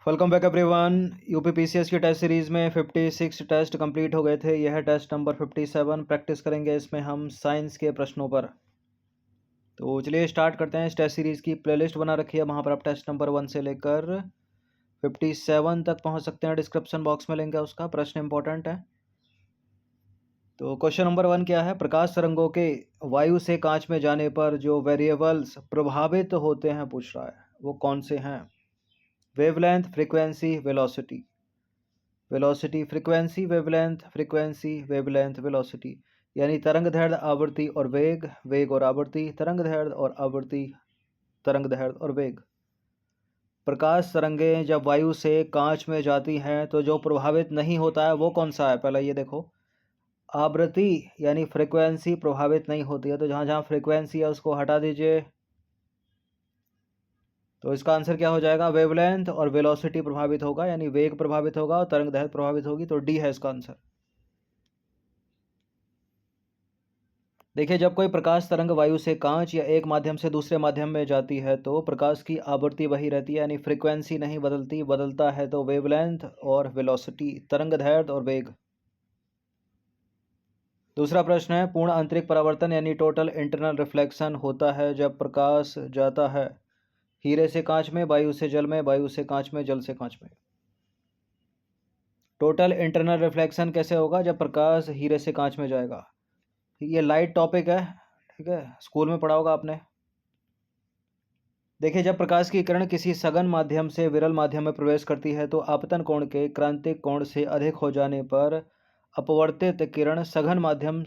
Welcome back everyone. UP PCS की test series में 56 test complete हो गए थे। यह है टेस्ट नंबर 57। प्रैक्टिस करेंगे इसमें हम साइंस के प्रश्नों पर। तो चलिए स्टार्ट करते हैं। इस टेस्ट सीरीज़ की प्लेलिस्ट बना रखी है, वहाँ पर आप टेस्ट नंबर 1 से लेकर 57 तक पहुँच सकते हैं। डिस्क्रिप्शन बॉक्स में लिंक है उसका। प्रश्न इंपॉर्टेंट है। तो क्वेश्चन नंबर 1 क्या है? प्रकाश तरंगों के वायु से कांच में जाने पर जो वेरिएबल्स प्रभावित होते हैं पूछ रहा है, वो कौन से हैं? Wavelength, frequency, velocity. Velocity, frequency, wavelength, frequency, wavelength, velocity. यानी तरंग दैर्ध्य, आवृत्ति और वेग, वेग और आवृत्ति, तरंग दैर्ध्य और आवृत्ति, तरंग दैर्ध्य और वेग। प्रकाश तरंगें जब वायु से कांच में जाती हैं तो जो प्रभावित नहीं होता है वो कौन सा है? पहले ये देखो, आवृत्ति यानी फ्रीक्वेंसी प्रभावित नहीं होती है, तो जहाँ जहाँ फ्रीक्वेंसी है उसको हटा दीजिए। तो इसका आंसर क्या हो जाएगा? वेवलेंथ और वेलोसिटी प्रभावित होगा, यानी वेग प्रभावित होगा और तरंग दैर्ध्य प्रभावित होगी। तो डी है इसका आंसर। देखिए, जब कोई प्रकाश तरंग वायु से कांच या एक माध्यम से दूसरे माध्यम में जाती है तो प्रकाश की आवृत्ति वही रहती है, यानी फ्रीक्वेंसी नहीं बदलती। बदलता है तो वेवलेंथ और वेलोसिटी, तरंग दैर्ध्य और वेग। दूसरा प्रश्न है, पूर्ण आंतरिक परावर्तन यानी टोटल इंटरनल रिफ्लेक्शन होता है जब प्रकाश जाता है हीरे से कांच में, वायु से जल में, वायु से कांच में, जल से कांच में। टोटल इंटरनल रिफ्लेक्शन कैसे होगा? जब प्रकाश हीरे से कांच में जाएगा। ये लाइट टॉपिक है, ठीक है, स्कूल में पढ़ा होगा आपने। देखिए, जब प्रकाश की किरण किसी सघन माध्यम से विरल माध्यम में प्रवेश करती है तो आपतन कोण के क्रांतिक कोण से अधिक हो जाने पर अपवर्तित किरण सघन माध्यम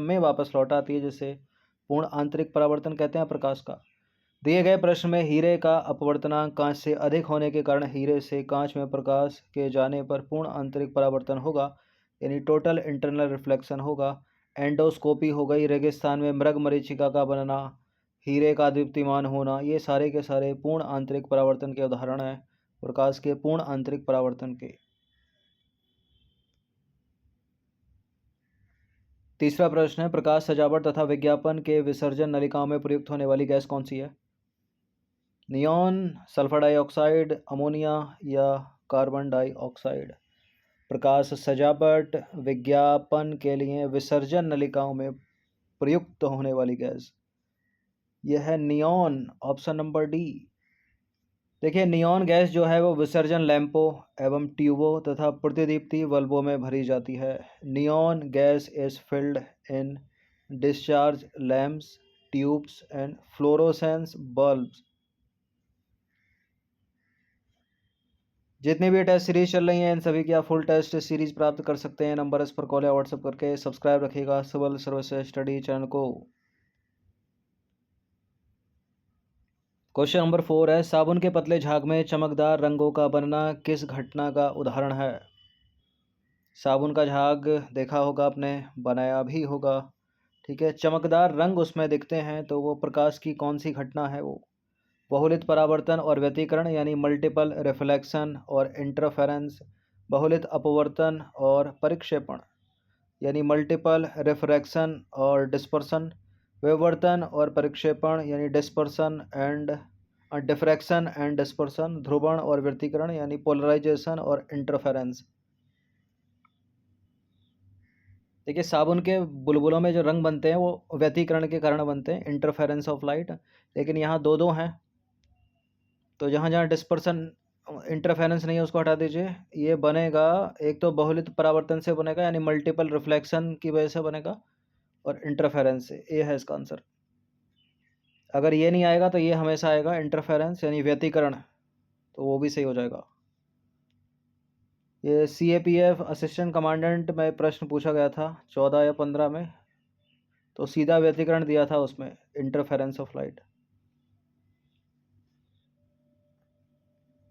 में वापस लौट आती है, जिसे पूर्ण आंतरिक परावर्तन कहते हैं प्रकाश का। दिए गए प्रश्न में हीरे का अपवर्तनांक कांच से अधिक होने के कारण हीरे से कांच में प्रकाश के जाने पर पूर्ण आंतरिक परावर्तन होगा, यानी टोटल इंटरनल रिफ्लेक्शन होगा। एंडोस्कोपी हो गई, रेगिस्तान में मृग मरीचिका का बनना, हीरे का दीप्तिमान होना, ये सारे के सारे पूर्ण आंतरिक परावर्तन के उदाहरण हैं, प्रकाश के पूर्ण आंतरिक परावर्तन के। तीसरा प्रश्न है, प्रकाश सजावट तथा विज्ञापन के विसर्जन नलिकाओं में प्रयुक्त होने वाली गैस कौन सी है? नियॉन, सल्फर डाइऑक्साइड, अमोनिया या कार्बन डाइऑक्साइड। प्रकाश सजावट, विज्ञापन के लिए विसर्जन नलिकाओं में प्रयुक्त होने वाली गैस, यह है नियॉन, ऑप्शन नंबर डी। देखिए, नियॉन गैस जो है वो विसर्जन लैंपों एवं ट्यूबों तथा प्रतिदीप्ति बल्बों में भरी जाती है। Neon gas is filled in discharge lamps, tubes and fluorescence bulbs. जितनी भी टेस्ट सीरीज चल रही हैं इन सभी की आप फुल टेस्ट सीरीज प्राप्त कर सकते हैं। नंबर इस पर कॉल या व्हाट्सएप करके। सब्सक्राइब रखिएगा सिविल सर्विस स्टडी चैनल को। क्वेश्चन नंबर 4 है, साबुन के पतले झाग में चमकदार रंगों का बनना किस घटना का उदाहरण है? साबुन का झाग देखा होगा आपने, बनाया भी होगा, ठीक है। चमकदार रंग उसमें दिखते हैं तो वो प्रकाश की कौन सी घटना है? वो बहुलित परावर्तन और व्यतिकरण यानी मल्टीपल रिफ्लेक्शन और इंटरफेरेंस, बहुलित अपवर्तन और परिक्षेपण यानी मल्टीपल रिफ्रैक्शन और डिस्पर्सन, विवर्तन और परिक्षेपण यानी dispersion and diffraction and dispersion, ध्रुवण और व्यतिकरण यानी पोलराइजेशन और इंटरफेरेंस। देखिए, साबुन के बुलबुलों में जो रंग बनते हैं वो व्यतिकरण के कारण बनते हैं, इंटरफेरेंस ऑफ लाइट। लेकिन यहाँ दो दो हैं, तो जहाँ जहाँ डिस्पर्सन इंटरफेरेंस नहीं है उसको हटा दीजिए। ये बनेगा, एक तो बहुलित परावर्तन से बनेगा यानी मल्टीपल रिफ्लेक्शन की वजह से बनेगा, और इंटरफेरेंस से। ये है इसका आंसर। अगर ये नहीं आएगा तो ये हमेशा आएगा इंटरफेरेंस यानी व्यतिकरण, तो वो भी सही हो जाएगा। ये CAPF असिस्टेंट कमांडेंट में प्रश्न पूछा गया था 14 या 15 में, तो सीधा व्यतिकरण दिया था उसमें, इंटरफेरेंस ऑफ लाइट।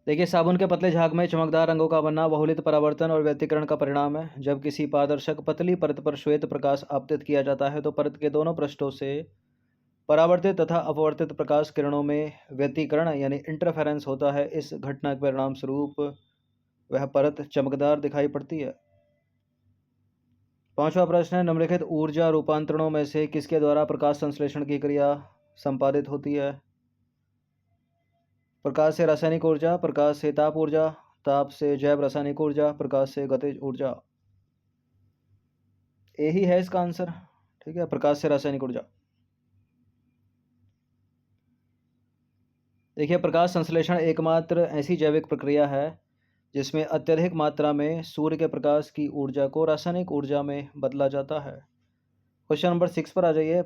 देखिए, साबुन के पतले झाग में चमकदार रंगों का बनना बहुलित परावर्तन और व्यतिकरण का परिणाम है। जब किसी पारदर्शक पतली परत पर श्वेत प्रकाश आपतित किया जाता है तो परत के दोनों पृष्ठों से परावर्तित तथा अपवर्तित प्रकाश किरणों में व्यतिकरण यानी इंटरफेरेंस होता है। इस घटना के परिणाम स्वरूप वह परत चमकदार दिखाई पड़ती है। पांचवा प्रश्न है, निम्नलिखित ऊर्जा रूपांतरणों में से किसके द्वारा प्रकाश संश्लेषण की क्रिया संपादित होती है? प्रकाश से रासायनिक ऊर्जा, प्रकाश से ताप ऊर्जा, ताप से जैव रासायनिक ऊर्जा, प्रकाश से गतिज ऊर्जा। यही है इसका आंसर। ठीक है, प्रकाश से रासायनिक ऊर्जा। देखिए, प्रकाश संश्लेषण एकमात्र ऐसी जैविक प्रक्रिया है जिसमें अत्यधिक मात्रा में सूर्य के प्रकाश की ऊर्जा को रासायनिक ऊर्जा में बदला जाता है। क्वेश्चन नंबर 6 पर आ जाइए।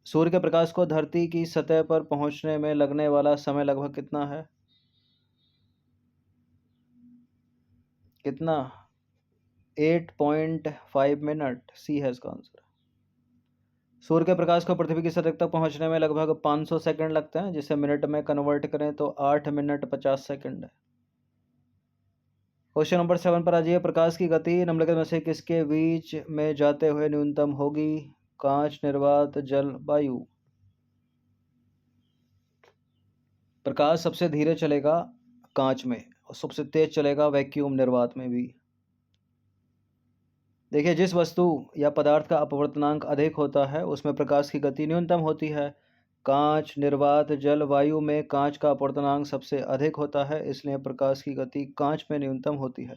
सूर्य के प्रकाश को धरती की सतह पर पहुंचने में लगने वाला समय लगभग कितना है? कितना? 8.5 मिनट। सी है इसका आंसर। सूर्य के प्रकाश को पृथ्वी की सतह तक पहुंचने में लगभग 500 सेकंड लगते हैं, जिसे मिनट में कन्वर्ट करें तो 8 मिनट 50 सेकंड है। क्वेश्चन नंबर 7 पर आ जाइए। प्रकाश की गति निम्नलिखित में से किसके बीच में जाते हुए न्यूनतम होगी? कांच, निर्वात, जल, वायु। प्रकाश सबसे धीरे चलेगा कांच में और सबसे तेज चलेगा वैक्यूम निर्वात में भी। देखिए, जिस वस्तु या पदार्थ का अपवर्तनांक अधिक होता है उसमें प्रकाश की गति न्यूनतम होती है। कांच, निर्वात, जल, वायु में कांच का अपवर्तनांक सबसे अधिक होता है, इसलिए प्रकाश की गति कांच में न्यूनतम होती है।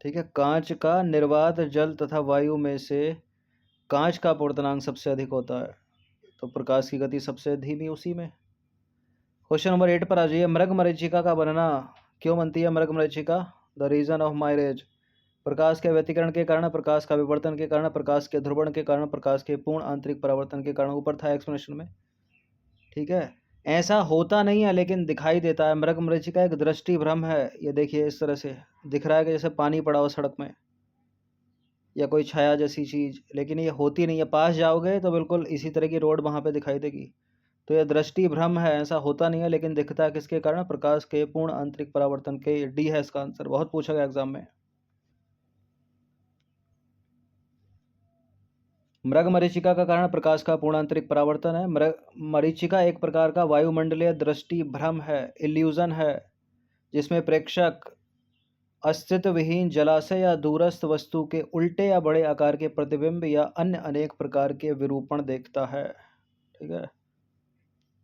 ठीक है, कांच का, निर्वात, जल तथा वायु में से कांच का अपवर्तनांक सबसे अधिक होता है, तो प्रकाश की गति सबसे धीमी उसी में। क्वेश्चन नंबर 8 पर आ जाइए। मृग मरीचिका का बनना क्यों बनती है? मृग मरीचिका, द रीजन ऑफ माइलेज। प्रकाश के व्यतिकरण के कारण, प्रकाश का विवर्तन के कारण, प्रकाश के ध्रुवण के कारण, प्रकाश के पूर्ण आंतरिक परावर्तन के कारण। ऊपर था एक्सप्लेनेशन में। ठीक है, ऐसा होता नहीं है लेकिन दिखाई देता है। मृग मरीचिका एक दृष्टि भ्रम है। ये देखिए, इस तरह से दिख रहा है कि जैसे पानी पड़ा हो सड़क में या कोई छाया जैसी चीज़, लेकिन ये होती नहीं है। पास जाओगे तो बिल्कुल इसी तरह की रोड वहाँ पे दिखाई देगी। तो यह दृष्टि भ्रम है, ऐसा होता नहीं है लेकिन दिखता है। किसके कारण? प्रकाश के पूर्ण आंतरिक परावर्तन के। डी है इसका आंसर। बहुत पूछा गया एग्जाम में। मृग मरीचिका का कारण प्रकाश का पूर्ण आंतरिक परावर्तन है। मृग मरीचिका एक प्रकार का वायुमंडलीय दृष्टि भ्रम है, इल्यूजन है, जिसमें प्रेक्षक अस्तित्व विहीन जलाशय या दूरस्थ वस्तु के उल्टे या बड़े आकार के प्रतिबिंब या अन्य अनेक प्रकार के विरूपण देखता है। ठीक है,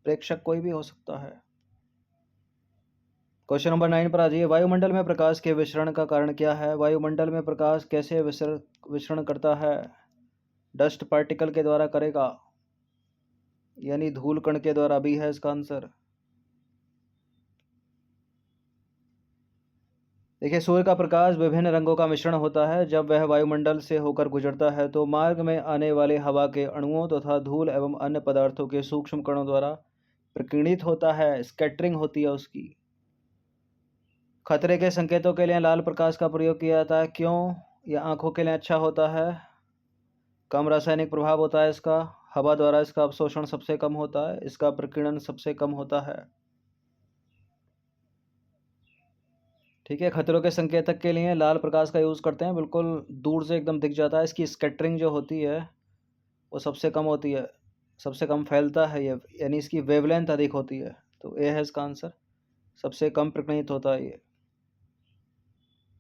प्रेक्षक कोई भी हो सकता है। क्वेश्चन नंबर 9 पर आ जाइए। वायुमंडल में प्रकाश के विसरण का कारण क्या है? वायुमंडल में प्रकाश कैसे विसरण करता है? डस्ट पार्टिकल के द्वारा करेगा, यानी धूल कण के द्वारा भी है इसका आंसर। देखिए, सूर्य का प्रकाश विभिन्न रंगों का मिश्रण होता है। जब वह वायुमंडल से होकर गुजरता है तो मार्ग में आने वाले हवा के अणुओं तथा धूल एवं अन्य पदार्थों के सूक्ष्म कणों द्वारा प्रकीर्णित होता है, स्कैटरिंग होती है उसकी। खतरे के संकेतों के लिए लाल प्रकाश का प्रयोग किया जाता है। क्यों? यह आंखों के लिए अच्छा होता है, कम रासायनिक प्रभाव होता है इसका, हवा द्वारा इसका अवशोषण सबसे कम होता है, इसका प्रकीर्णन सबसे कम होता है। ठीक है, खतरों के संकेतक के लिए लाल प्रकाश का यूज़ करते हैं। बिल्कुल दूर से एकदम दिख जाता है। इसकी स्कैटरिंग जो होती है वो सबसे कम होती है, सबसे कम फैलता है ये, यानी इसकी वेवलेंथ अधिक होती है। तो ए है इसका आंसर, सबसे कम प्रकीर्णित होता है ये।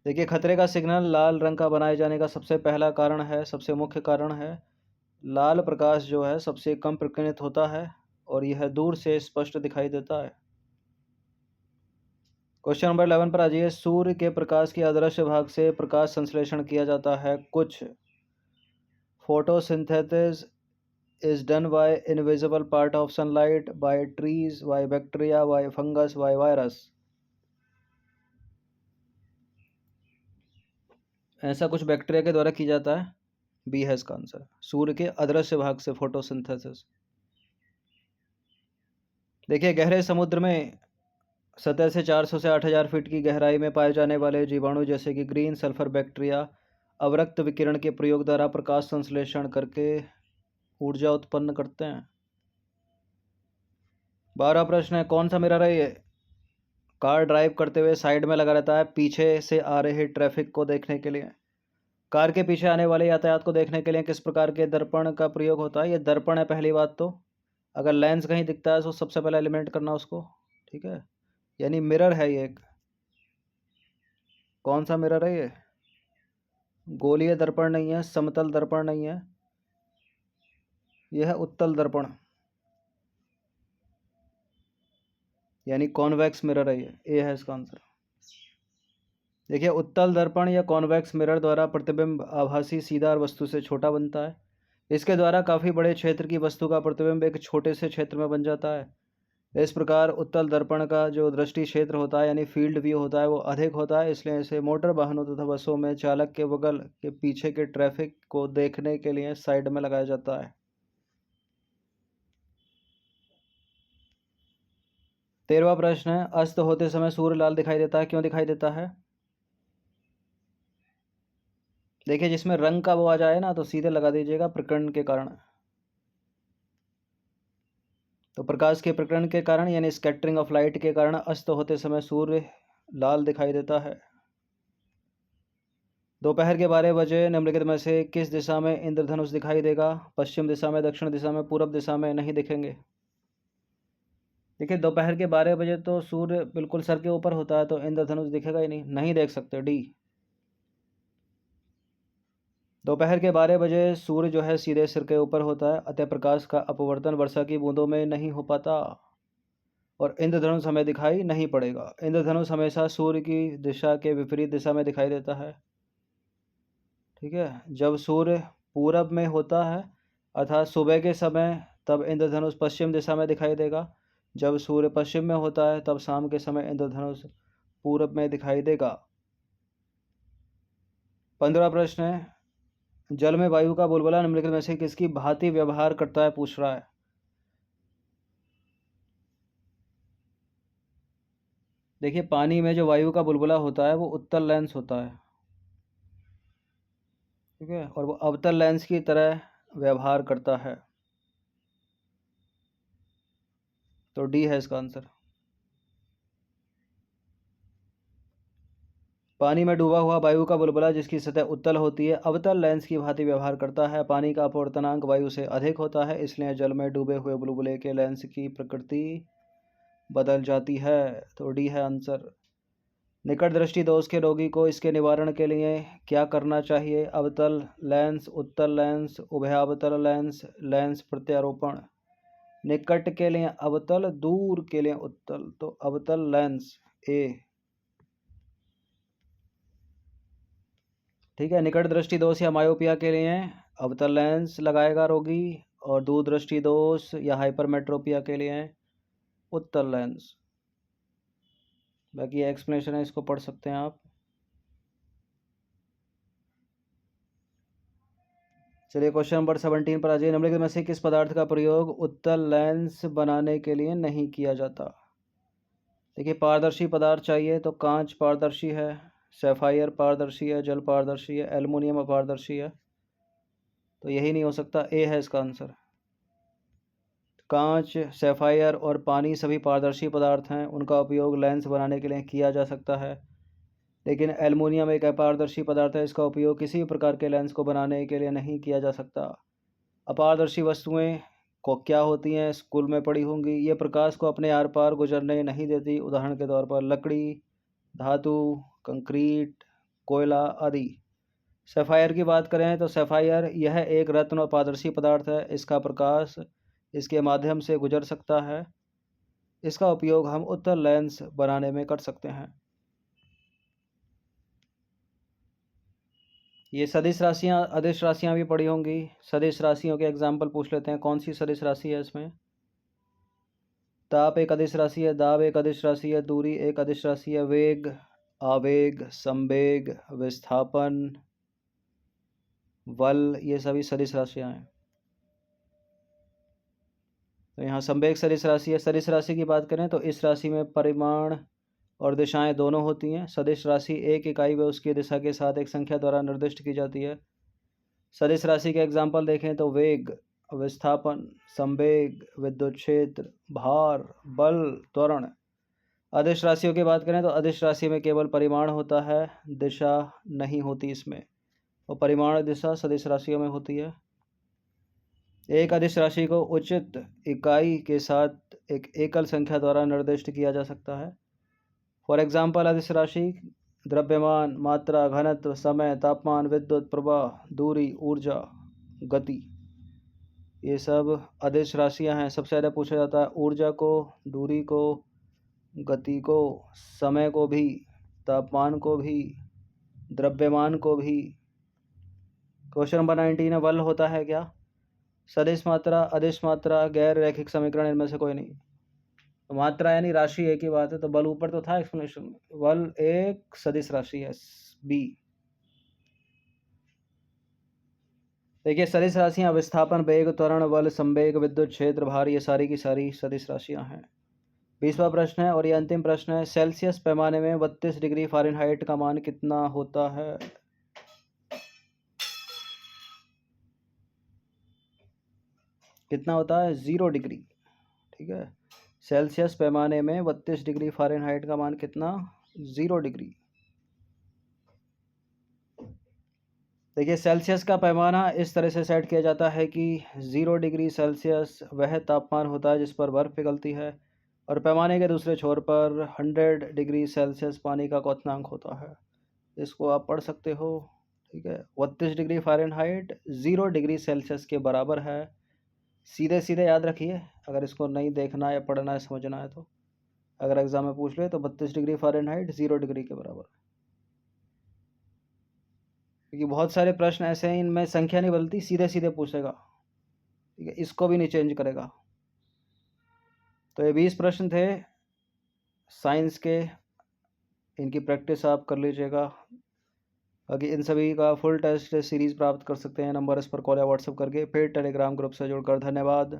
देखिए, खतरे का सिग्नल लाल रंग का बनाए जाने का सबसे पहला कारण है, सबसे मुख्य कारण है, लाल प्रकाश जो है सबसे कम प्रकीर्णित होता है और यह दूर से स्पष्ट दिखाई देता है। क्वेश्चन नंबर 11 पर आ जाइए। सूर्य के प्रकाश के अदृश्य भाग से प्रकाश संश्लेषण किया जाता है। कुछ photosynthesis is done by invisible part of sunlight, by trees, by bacteria, by fungus, by virus। ऐसा कुछ बैक्टीरिया के द्वारा किया जाता है। बी है इसका आंसर, सूर्य के अदृश्य भाग से फोटोसिंथेसिस। देखिए, गहरे समुद्र में सतह से 400 से 8000 फीट की गहराई में पाए जाने वाले जीवाणु जैसे कि ग्रीन सल्फर बैक्टीरिया अवरक्त विकिरण के प्रयोग द्वारा प्रकाश संश्लेषण करके ऊर्जा उत्पन्न करते हैं। 12 प्रश्न है। कौन सा मिरर है ये? कार ड्राइव करते हुए साइड में लगा रहता है पीछे से आ रहे ट्रैफिक को देखने के लिए। कार के पीछे आने वाले यातायात को देखने के लिए किस प्रकार के दर्पण का प्रयोग होता है? ये दर्पण है पहली बात तो। अगर लेंस कहीं दिखता है तो सबसे पहले एलिमिनेट करना उसको। ठीक है, यानी मिरर है ये एक। कौन सा मिरर है ये? गोलीय दर्पण नहीं है, समतल दर्पण नहीं है, यह है उत्तल दर्पण। यानी कॉन्वेक्स मिरर है, ये है इसका आंसर। देखिए, उत्तल दर्पण या कॉन्वेक्स मिरर द्वारा प्रतिबिंब आभासी सीधा और वस्तु से छोटा बनता है। इसके द्वारा काफ़ी बड़े क्षेत्र की वस्तु का प्रतिबिंब एक छोटे से क्षेत्र में बन जाता है। इस प्रकार उत्तल दर्पण का जो दृष्टि क्षेत्र होता है यानी फील्ड व्यू होता है वो अधिक होता है, इसलिए इसे मोटर वाहनों तथा बसों में चालक के बगल के पीछे के ट्रैफिक को देखने के लिए साइड में लगाया जाता है। 13वां प्रश्न है, अस्त होते समय सूर्य लाल दिखाई देता है, क्यों दिखाई देता है? देखिए, जिसमें रंग का वो आ जाए ना तो सीधे लगा दीजिएगा, प्रकरण के कारण। तो प्रकाश के प्रकरण के कारण यानी स्कैटरिंग ऑफ लाइट के कारण अस्त होते समय सूर्य लाल दिखाई देता है। दोपहर के 12 बजे निम्नलिखित में से किस दिशा में इंद्रधनुष दिखाई देगा? पश्चिम दिशा में, दक्षिण दिशा में, पूर्व दिशा में नहीं दिखेंगे। देखिए, दोपहर के 12 बजे तो सूर्य बिल्कुल सर के ऊपर होता है, तो इंद्रधनुष दिखेगा ही नहीं, नहीं देख सकते, डी। दोपहर के 12 बजे सूर्य जो है सीधे सिर के ऊपर होता है, अतः प्रकाश का अपवर्तन वर्षा की बूंदों में नहीं हो पाता और इंद्रधनुष हमें दिखाई नहीं पड़ेगा। इंद्रधनुष हमेशा सूर्य की दिशा के विपरीत दिशा में दिखाई देता है। ठीक है, जब सूर्य पूरब में होता है अर्थात सुबह के समय, तब इंद्रधनुष पश्चिम दिशा में दिखाई देगा। जब सूर्य पश्चिम में होता है तब शाम के समय इंद्रधनुष पूरब में दिखाई देगा। 15वां प्रश्न है, जल में वायु का बुलबुला निम्नलिखित में से किसकी भांति व्यवहार करता है, पूछ रहा है। देखिए, पानी में जो वायु का बुलबुला होता है वो उत्तल लेंस होता है, ठीक है, और वो अवतल लेंस की तरह व्यवहार करता है, तो डी है इसका आंसर। पानी में डूबा हुआ वायु का बुलबुला जिसकी सतह उत्तल होती है अवतल लेंस की भांति व्यवहार करता है। पानी का अपवर्तनांक वायु से अधिक होता है, इसलिए जल में डूबे हुए बुलबुले के लेंस की प्रकृति बदल जाती है, तो डी है आंसर। निकट दृष्टि दोष के रोगी को इसके निवारण के लिए क्या करना चाहिए? अवतल लेंस, उत्तल लेंस, उभयावतल लेंस, लेंस प्रत्यारोपण। निकट के लिए अवतल, दूर के लिए उत्तल, तो अवतल लेंस, ए। ठीक है, निकट दृष्टि दोष या मायोपिया के लिए अवतल लेंस लगाएगा रोगी, और दूर दृष्टि दोष या हाइपरमेट्रोपिया के लिए उत्तल लेंस। बाकी एक्सप्लेनेशन है, इसको पढ़ सकते हैं आप। चलिए क्वेश्चन नंबर 17 पर आ जाइए। निम्नलिखित में से किस पदार्थ का प्रयोग उत्तल लेंस बनाने के लिए नहीं किया जाता? देखिए, पारदर्शी पदार्थ चाहिए तो कांच पारदर्शी है, सैफायर पारदर्शी है, जल पारदर्शी है, एल्युमिनियम अपारदर्शी है, तो यही नहीं हो सकता, ए है इसका आंसर। कांच, सैफायर और पानी सभी पारदर्शी पदार्थ हैं, उनका उपयोग लेंस बनाने के लिए किया जा सकता है, लेकिन एल्युमिनियम एक अपारदर्शी पदार्थ है, इसका उपयोग किसी भी प्रकार के लेंस को बनाने के लिए नहीं किया जा सकता। अपारदर्शी वस्तुएं को क्या होती हैं, स्कूल में पढ़ी होंगी, ये प्रकाश को अपने आर पार गुजरने नहीं देती। उदाहरण के तौर पर लकड़ी, धातु, कंक्रीट, कोयला आदि। सैफायर की बात करें तो सैफायर यह एक रत्न और पारदर्शी पदार्थ है, इसका प्रकाश इसके माध्यम से गुजर सकता है, इसका उपयोग हम उत्तल लेंस बनाने में कर सकते हैं। ये सदिश राशियाँ, अदिश राशियाँ भी पढ़ी होंगी। सदिश राशियों के एग्जाम्पल पूछ लेते हैं, कौन सी सदिश राशि है इसमें? ताप एक अदिश राशि है, दाब एक अदिश राशि है, दूरी एक अदिश राशि है, वेग, आवेग, संवेग, विस्थापन, बल, ये सभी सदिश राशियाँ हैं। तो यहाँ संवेग सदिश राशि है। सदिश राशि की बात करें तो इस राशि में परिमाण और दिशाएं दोनों होती हैं। सदिश राशि एक इकाई व उसकी दिशा के साथ एक संख्या द्वारा निर्दिष्ट की जाती है। सदिश राशि के एग्जाम्पल देखें तो वेग, विस्थापन, संवेग, विद्युत क्षेत्र, भार, बल, त्वरण। अदिश राशियों की बात करें तो अदिश राशि में केवल परिमाण होता है, दिशा नहीं होती इसमें, और परिमाण दिशा सदिश राशियों में होती है। एक अदिश राशि को उचित इकाई के साथ एक एकल संख्या द्वारा निर्दिष्ट किया जा सकता है। फॉर एग्जाम्पल, अदिश राशि द्रव्यमान, मात्रा, घनत्व, समय, तापमान, विद्युत प्रवाह, दूरी, ऊर्जा, गति, ये सब अदिश राशियां हैं। सबसे ज़्यादा पूछा जाता है ऊर्जा को, दूरी को, गति को, समय को भी, तापमान को भी, द्रव्यमान को भी। क्वेश्चन नंबर 19 है, बल होता है क्या? सदिश मात्रा, अदिश मात्रा, गैर रैखिक समीकरण, इनमें से कोई नहीं। तो मात्रा यानी राशि एक ही बात है, तो बल ऊपर तो था एक्सप्लेनेशन में। बल एक सदिश राशि है, बी। देखिए सदिश राशियां विस्थापन, वेग, त्वरण, बल, संवेग, विद्युत क्षेत्र, भार, ये सारी की सारी सदिश राशियां हैं। 20वां प्रश्न है और ये अंतिम प्रश्न है। सेल्सियस पैमाने में 32 डिग्री फ़ारेनहाइट का मान कितना होता है? कितना होता है? 0 डिग्री। ठीक है, सेल्सियस पैमाने में 32 डिग्री फ़ारेनहाइट का मान कितना? 0 डिग्री। देखिए सेल्सियस का पैमाना इस तरह से सेट किया जाता है कि 0 डिग्री सेल्सियस वह तापमान होता है जिस पर बर्फ़ पिघलती है, और पैमाने के दूसरे छोर पर 100 डिग्री सेल्सियस पानी का क्वथनांक होता है। इसको आप पढ़ सकते हो। ठीक है, 32 डिग्री फ़ारेनहाइट 0 डिग्री सेल्सियस के बराबर है। सीधे सीधे याद रखिए, अगर इसको नहीं देखना या पढ़ना है, समझना है, तो अगर एग्ज़ाम में पूछ ले तो 32 डिग्री फ़ारेनहाइट 0 डिग्री के बराबर। क्योंकि बहुत सारे प्रश्न ऐसे हैं इनमें संख्या नहीं बदलती, सीधे सीधे पूछेगा। ठीक है, इसको भी नहीं चेंज करेगा। तो ये 20 प्रश्न थे साइंस के, इनकी प्रैक्टिस आप कर लीजिएगा। बाकी इन सभी का फुल टेस्ट सीरीज़ प्राप्त कर सकते हैं नंबर इस पर कॉल या व्हाट्सएप करके, फिर टेलीग्राम ग्रुप से जुड़कर। धन्यवाद।